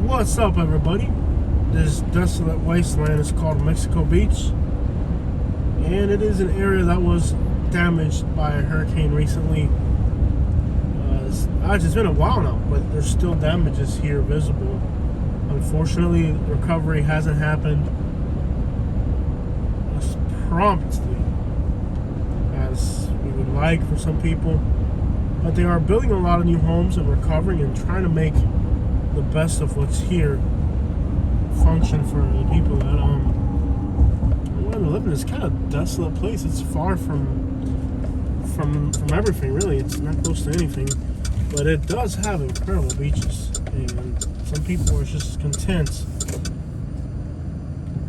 What's up, everybody? This desolate wasteland is called Mexico Beach, and it is an area that was damaged by a hurricane recently. It's been a while now, but there's still damages here visible. Unfortunately, recovery hasn't happened as promptly as we would like for some people, but they are building a lot of new homes and recovering and trying to make the best of what's here function for the people that where we live in. It's kind of desolate place. It's far from everything, really. It's not close to anything, but it does have incredible beaches, and some people are just content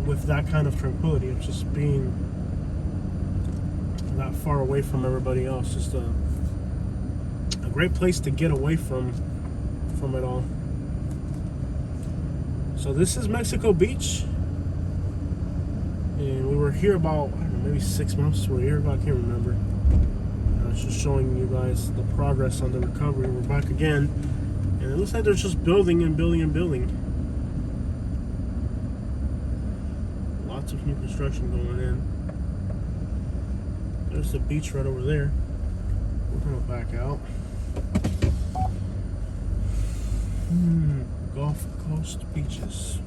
with that kind of tranquility of just being not far away from everybody else. Just a great place to get away from it all. So this is Mexico Beach, and we were here about, I don't know, maybe 6 months. We were here about, I can't remember. I was just showing you guys the progress on the recovery. We're back again, and it looks like they're just building and building and building. Lots of new construction going in. There's the beach right over there. We're gonna back out. Gulf Coast beaches.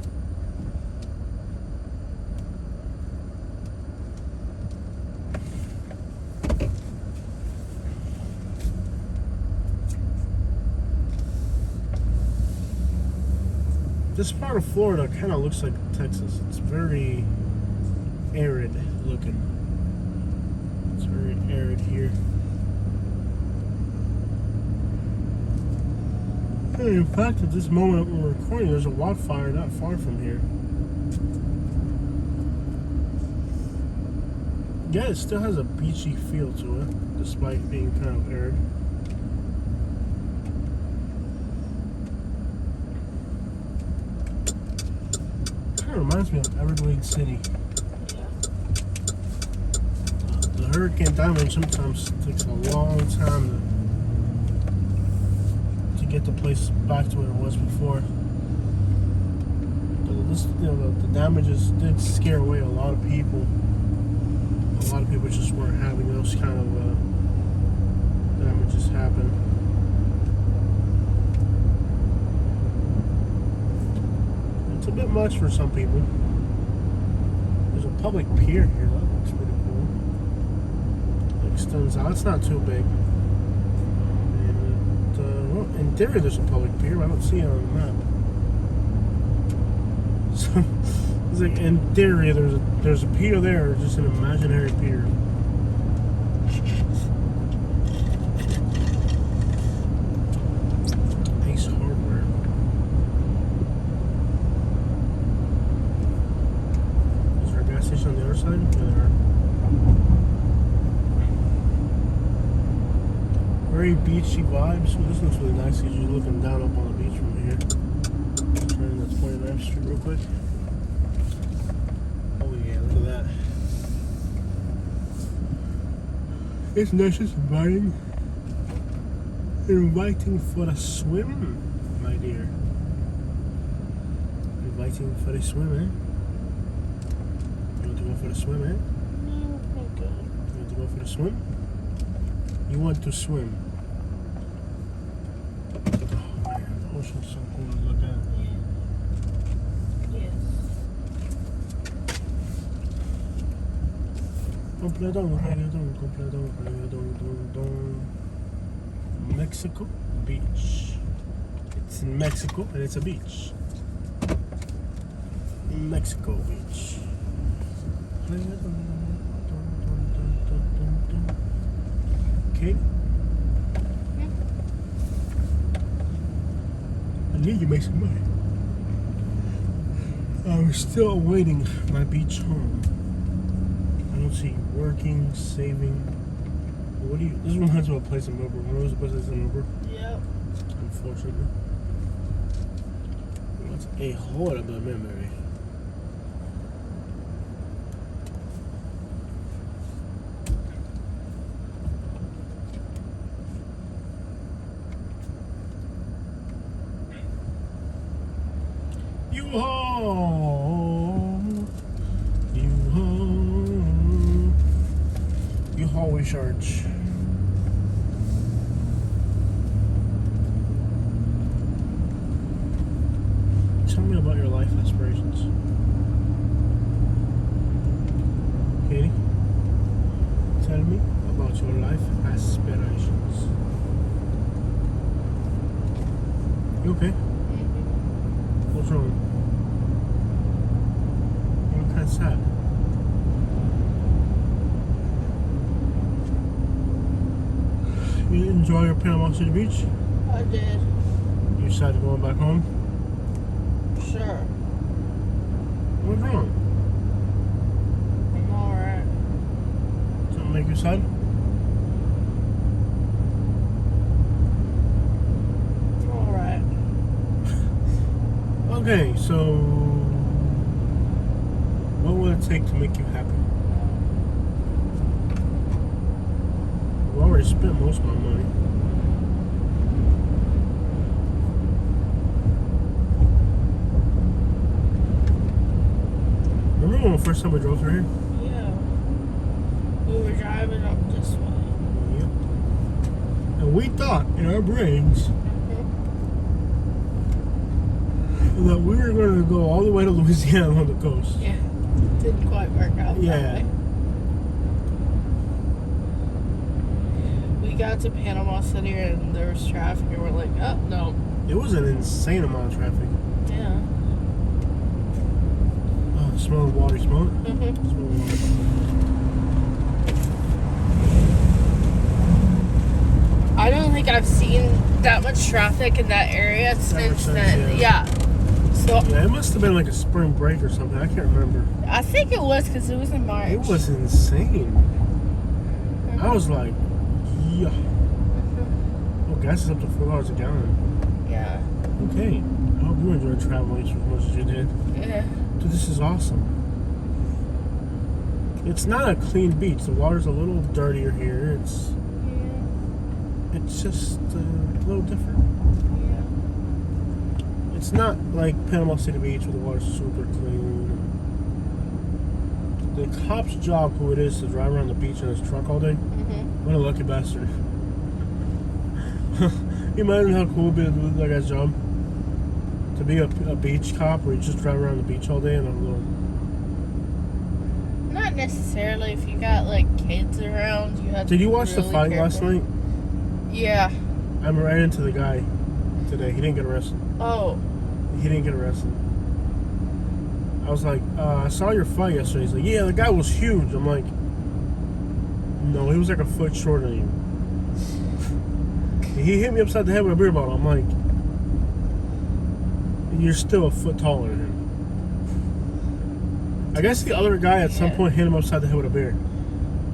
This part of Florida kind of looks like Texas. It's very arid looking. It's very arid here. In fact, at this moment we're recording, there's a wildfire not far from here. Yeah, it still has a beachy feel to it, despite being kind of arid. Kind of reminds me of Everglades City. The hurricane damage sometimes takes a long time to get the place back to where it was before. The damages did scare away a lot of people. A lot of people just weren't having those kind of damages happen. It's a bit much for some people. There's a public pier here. That looks pretty cool. It extends out. It's not too big. In theory, there's a public pier, but I don't see it on the map. So it's like, in theory, there's a pier there, or just an imaginary pier. Ace Hardware. Is there a gas station on the other side? Yeah, there are. Very beachy vibes. Well, this looks really nice because you're looking down up on the beach from here. Turn this 29th Street real quick. Oh yeah, look at that. It's nice, it's inviting. Inviting for a swim, my dear. Inviting for a swim, eh? You want to go for a swim, eh? No, okay. You want to go for a swim? You want to swim? Ocean's so cool to look at. Yeah. Yes. Completón. Mexico Beach. It's in Mexico and it's a beach. Mexico Beach. Okay. I need to make some money. I'm still awaiting my beach home. I don't see working, saving. What do you? This reminds me of a place in Uber. When I was a place in Uber. Yep. Unfortunately. That's a horrible memory. you home. You home. You hallway church. Tell me about your life aspirations. Katie, tell me about your life aspirations. You okay? What's wrong? You look kind of sad. You enjoy your Panama City Beach? I did. You decided going back home? Sure. What's wrong? I'm alright. Something make you sad? I'm alright. Okay, so what will it take to make you happy? I've already spent most of my money. Remember when the first time we drove through here? Yeah. We were driving up this way. Yep. And we thought in our brains that we were going to go all the way to Louisiana on the coast. Yeah. Didn't quite work out Yeah. that way. We got to Panama City and there was traffic and we're like, oh, no. It was an insane amount of traffic. Yeah. Oh, the smell of water. You smell it? Mm-hmm. Smell of water. I don't think I've seen that much traffic in that area since then. Yeah. So Yeah, it must have been like a spring break or something. I can't remember. I think it was because it was in March. It was insane. I was like, yeah. Oh, gas is up to $4 a gallon. Yeah. Okay. I hope you enjoyed traveling as much as you did. Yeah. Dude, this is awesome. It's not a clean beach. The water's a little dirtier here. It's just a little different. Yeah. It's not like Panama City Beach where the water's super clean. The cop's job, who it is, to drive around the beach in his truck all day. Mm-hmm. What a lucky bastard. You imagine how cool it would be to do that guy's job? To be a beach cop where you just drive around the beach all day in a little... Not necessarily. If you got like kids around, you have to. Did you watch the really fight careful. last night? Yeah. I ran into the guy today. He didn't get arrested. Oh. He didn't get arrested. I was like, I saw your fight yesterday. He's like, yeah, the guy was huge. I'm like, no, he was like a foot shorter than you. He hit me upside the head with a beer bottle. I'm like, you're still a foot taller than him. I guess the other guy at some point hit him upside the head with a beer.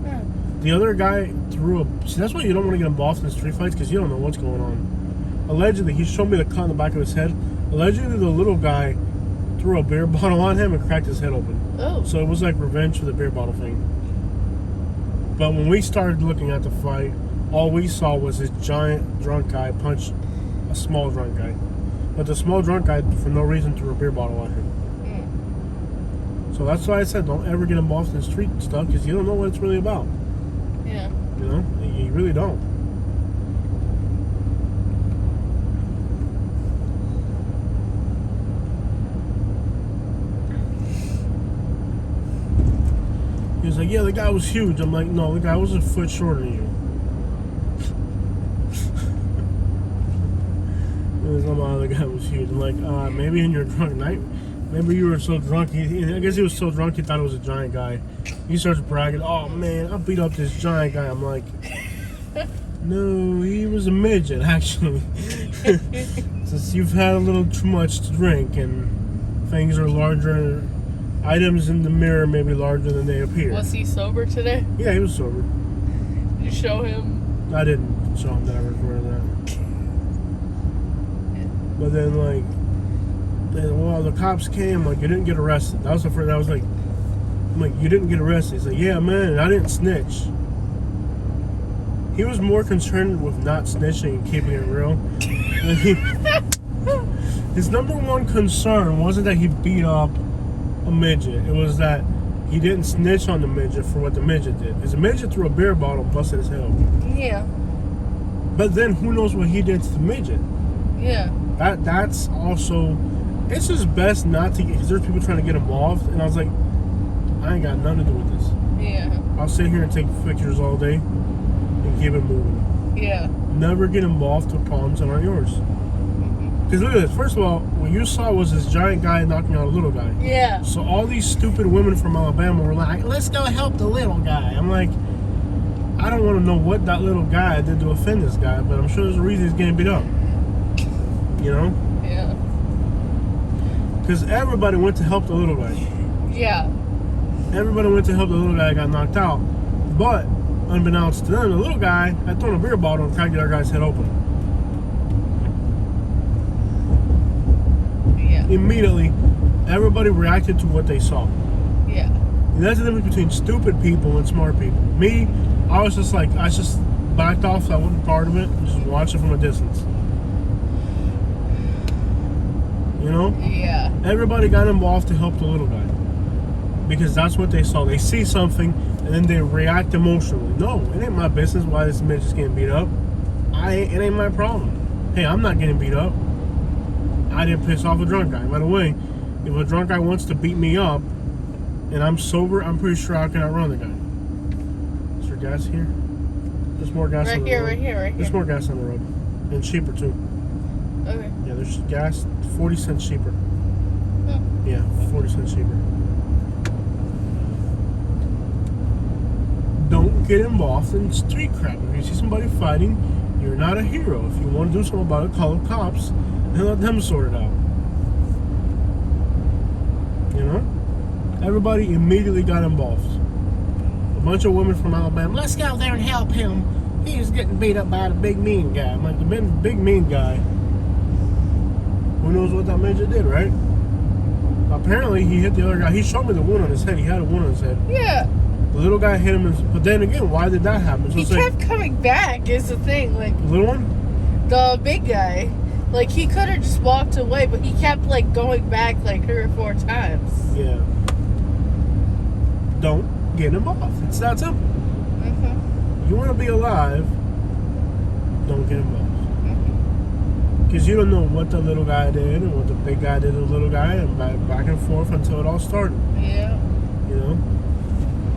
Yeah. The other guy threw a... See, that's why you don't want to get involved in street fights, because you don't know what's going on. Allegedly, he showed me the cut in the back of his head. Allegedly, the little guy threw a beer bottle on him and cracked his head open. Oh. So it was like revenge for the beer bottle thing. But when we started looking at the fight, all we saw was this giant drunk guy punch a small drunk guy. But the small drunk guy, for no reason, threw a beer bottle on him. So that's why I said don't ever get involved in street stuff, because you don't know what it's really about. Yeah. You know? You really don't. He was like, yeah, the guy was huge. I'm like, no, the guy was a foot shorter than you. The guy was huge. I'm like, maybe in your drunk night, maybe you were so drunk. I guess he was so drunk he thought it was a giant guy. He starts bragging, oh man, I beat up this giant guy. I'm like, no, he was a midget actually. Since you've had a little too much to drink and things are larger, items in the mirror may be larger than they appear. Was he sober today? Yeah, he was sober. Did you show him? I didn't show him that I recorded that. But then, well, the cops came, like, you didn't get arrested. That was the first, I was like, you didn't get arrested. He's like, yeah, man, I didn't snitch. He was more concerned with not snitching and keeping it real. His number one concern wasn't that he beat up a midget. It was that he didn't snitch on the midget for what the midget did. Because the midget threw a beer bottle and busted his head open. Yeah. But then who knows what he did to the midget? Yeah. That's also... It's just best not to get... Because there's people trying to get involved. And I was like, I ain't got nothing to do with this. Yeah. I'll sit here and take pictures all day and keep it moving. Yeah. Never get involved with problems that aren't yours. Because look at this. First of all, what you saw was this giant guy knocking out a little guy. Yeah. So all these stupid women from Alabama were like, let's go help the little guy. I'm like, I don't want to know what that little guy did to offend this guy, but I'm sure there's a reason he's getting beat up. You know? Yeah. Because everybody went to help the little guy. Yeah. Everybody went to help the little guy that got knocked out. But, unbeknownst to them, the little guy had thrown a beer bottle and tried to get our guy's head open. Yeah. Immediately, everybody reacted to what they saw. Yeah. And that's the difference between stupid people and smart people. Me, I was just backed off, so I wasn't part of it, and just watched it from a distance. You know? Yeah. Everybody got involved to help the little guy. Because that's what they saw. They see something, and then they react emotionally. No, it ain't my business why this midget's getting beat up. It ain't my problem. Hey, I'm not getting beat up. I didn't piss off a drunk guy. By the way, if a drunk guy wants to beat me up, and I'm sober, I'm pretty sure I can outrun the guy. Is there gas here? There's more gas on the road. Right here. There's more gas on the road. And cheaper, too. Okay. Yeah, there's gas 40 cents cheaper. Huh. Yeah, 40 cents cheaper. Don't get involved in street crap. If you see somebody fighting, you're not a hero. If you want to do something about it, call the cops and let them sort it out. You know? Everybody immediately got involved. A bunch of women from Alabama, let's go there and help him. He was getting beat up by the big mean guy. I'm like, the big mean guy, who knows what that midget did, right? Apparently, he hit the other guy. He showed me the wound on his head. He had a wound on his head. Yeah. The little guy hit him, but then again, why did that happen? So He kept coming back, is the thing. Like, the little one? the big guy. Like, he could have just walked away, but he kept, like, going back, like, 3 or 4 times. Yeah. Don't get involved. It's that simple. Mm-hmm. You want to be alive, don't get involved. Mm-hmm. Because you don't know what the little guy did and what the big guy did to the little guy, and back and forth until it all started. Yeah. You know?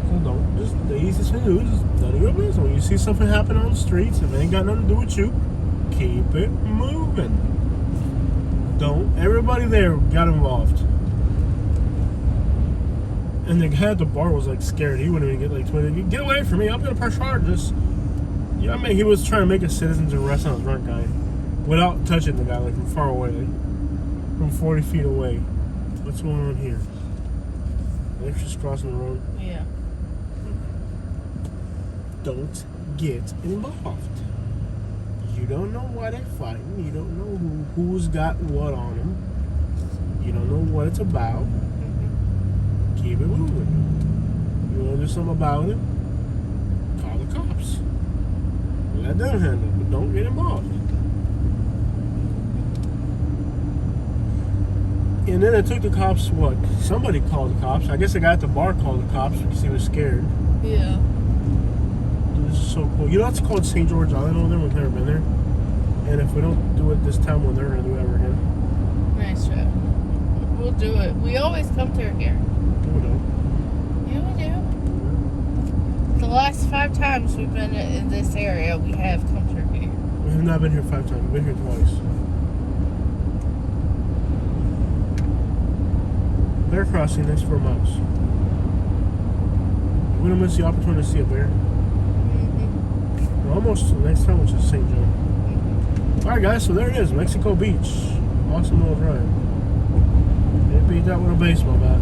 So don't. Just the easiest thing to do is just none of your business. When you see something happen on the streets, if it ain't got nothing to do with you, keep it moving. Don't. Everybody there got involved. And the guy at the bar was like scared. He wouldn't even get like 20. Get away from me! I'm gonna press charges. Yeah, I mean, he was trying to make a citizen's arrest on a drunk guy without touching the guy, like from far away, like, from 40 feet away. What's going on here? They're just crossing the road. Yeah. Don't get involved. You don't know why they're fighting. You don't know who's got what on them. You don't know what it's about. Mm-hmm. Keep it moving. You want to do something about it? Call the cops. Let them handle it, but don't get involved. And then it took the cops, what? Somebody called the cops. I guess the guy at the bar called the cops because he was scared. Yeah. Dude, this is so cool. You know it's called St. George Island over there? We've never been there. And if we don't do it this time, we're never going to do it ever again. Nice trip. We'll do it. We always come through here. No, we don't. Yeah, we do. The last 5 times we've been in this area, we have come through here. We have not been here 5 times. We've been here twice. Bear crossing next 4 miles. We're going to miss the opportunity to see a bear. Mm-hmm. We're almost to the next time, which is St. Joe. Mm-hmm. Alright guys, so there it is, Mexico Beach. Awesome little drive. They beat that with a baseball bat.